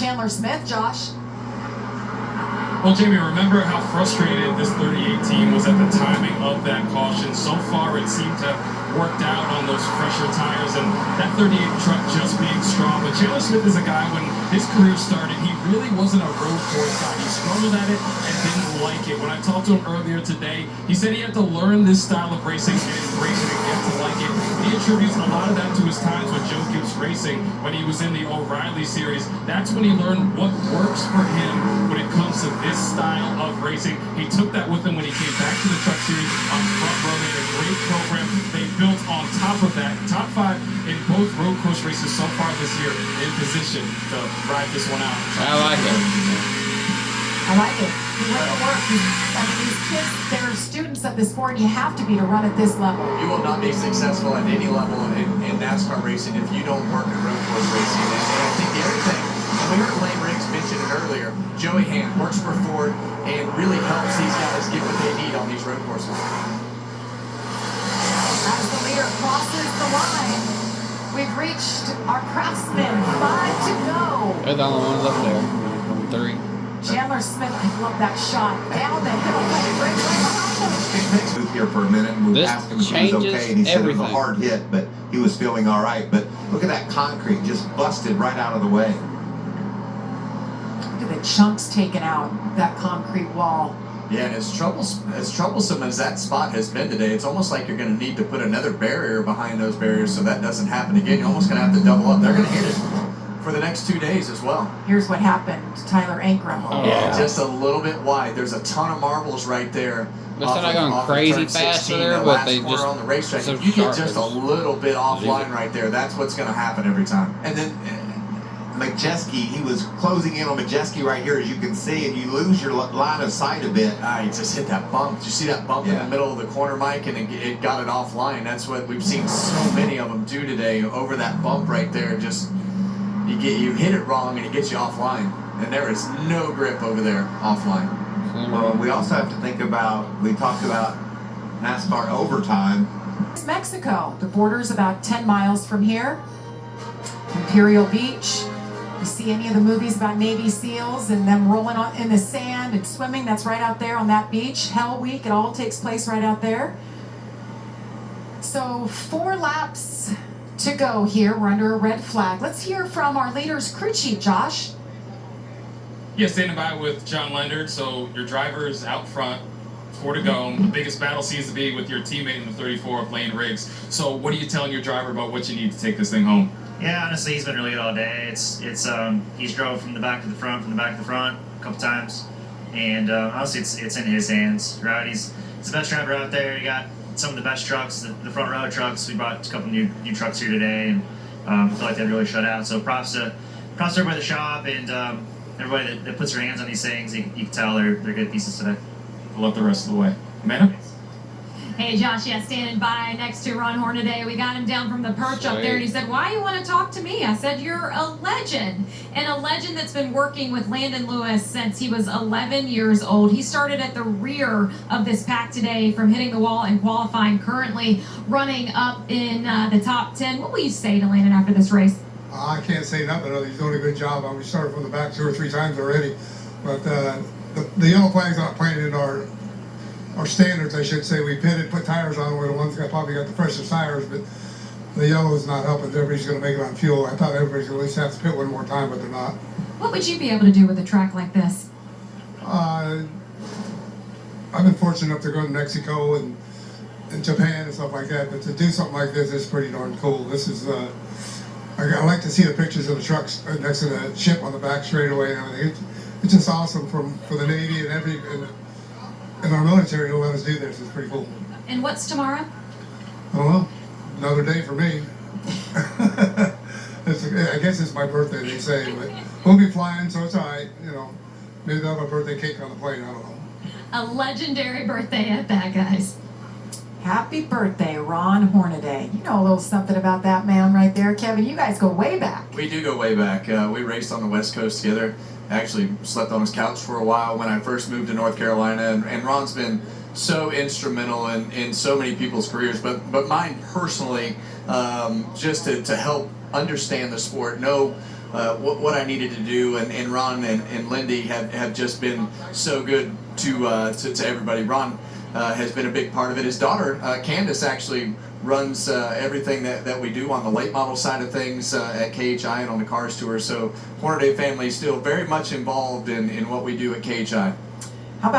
Chandler Smith. Josh. Well, Jamie, remember how frustrated this 38 team was at the timing of that caution. So far, it seemed to have worked out on those fresher tires, and that 38 truck just being strong. But Chandler Smith is a guy, when his career started, he really wasn't a road course guy. He struggled at it and didn't like it. When I talked to him earlier today, he said he had to learn this style of racing and embrace it and get to like it. He attributes a lot of that to his times with Joe Gibbs Racing when he was in the O'Reilly series. That's when he learned what works for him when it comes to this style of racing. He took that with him when he came back to the Truck Series on front row. They had a great program. They built on top of that. Top 5 in both road course races so far this year, in position to ride this one out. I like it. I like it. You went to work. I mean, these kids, they're students of the sport. You have to be to run at this level. You will not be successful at any level in NASCAR racing if you don't work at road course racing. And I think the other thing, and we heard Lane Riggs mention it earlier, Joey Hand works for Ford and really helps these guys get what they need on these road courses. As the leader crosses the line, we've reached our Craftsman. 5 to go. They're the only ones up there. 3. Chandler Smith, I love that shot. Down the hill, right behind him. Here for a minute, and we This asked him if he was okay, and he said it was a everything. hard hit, but he was feeling all right. But look at that concrete just busted right out of the way. Look at the chunks taken out, that concrete wall. Yeah, and as troublesome as that spot has been today, it's almost like you're going to need to put another barrier behind those barriers so that doesn't happen again. You're almost going to have to double up. They're going to hit it for the next 2 days as well. Here's what happened to Tyler Ankrum. Oh, Yeah, just a little bit wide. There's a ton of marbles right there. They're not going off crazy turn fast 16, there, that but last they corner just on the racetrack. so If you get sharp. just a little bit offline right there, that's what's going to happen every time. And then Majeski, he was closing in on Majeski right here, as you can see, and you lose your line of sight a bit. He just hit that bump. Did you see that bump in the middle of the corner, Mike? And it got it offline. That's what we've seen so many of them do today, over that bump right there. Just you hit it wrong and it gets you offline. And there is no grip over there offline. Well, we also have to think about, we talked about NASCAR overtime. It's Mexico. The border's about 10 miles from here. Imperial Beach. You see any of the movies about Navy SEALs and them rolling in the sand and swimming? That's right out there on that beach. Hell Week, it all takes place right out there. So 4 laps to go here. We're under a red flag. Let's hear from our leader's crew chief, Josh. Yeah, standing by with John Leonard. So your driver's out front, 4 to go. The biggest battle seems to be with your teammate in the 34 of Lane Riggs. So what are you telling your driver about what you need to take this thing home? Yeah, honestly, he's been really good all day. He's drove from the back to the front, a couple times, and honestly, it's in his hands. Right, he's the best driver out there. He got some of the best trucks, the front row trucks. We brought a couple new trucks here today, and I feel like they really shut out. So props to everybody at the shop and everybody that puts their hands on these things. You can tell they're good pieces today. We'll let the rest of the way. Amanda? Hey, Josh, yeah, standing by next to Ron Hornaday. We got him down from the perch up there, and he said, why you want to talk to me? I said, you're a legend, and a legend that's been working with Landon Lewis since he was 11 years old. He started at the rear of this pack today from hitting the wall and qualifying, currently running up in the top 10. What will you say to Landon after this race? I can't say nothing other. He's doing a good job. We started from the back 2 or 3 times already, but the yellow flag's not playing in our standards, I should say. We pitted, put tires on. We're the ones that probably got the freshest tires, but the yellow is not helping. Everybody's going to make it on fuel. I thought everybody's going to at least have to pit one more time, but they're not. What would you be able to do with a track like this? I've been fortunate enough to go to Mexico and Japan and stuff like that, but to do something like this is pretty darn cool. This is, I like to see the pictures of the trucks next to the ship on the back straightaway and everything. It's just awesome for the Navy and our military to let us do this. It's pretty cool. And what's tomorrow? I don't know. Another day for me. I guess it's my birthday, they say, but we'll be flying, so it's all right. Maybe they'll have a birthday cake on the plane. I don't know. A legendary birthday at that, guys. Happy birthday, Ron Hornaday. You know a little something about that man right there. Kevin, you guys go way back. We do go way back. We raced on the West Coast together. Actually slept on his couch for a while when I first moved to North Carolina, and Ron's been so instrumental in so many people's careers, but mine personally, just to help understand the sport, know what I needed to do, and Ron and Lindy have just been so good to everybody. Ron has been a big part of it. His daughter, Candace, actually runs everything that we do on the late model side of things at KHI and on the Cars Tour. So Hornaday family is still very much involved in what we do at KHI.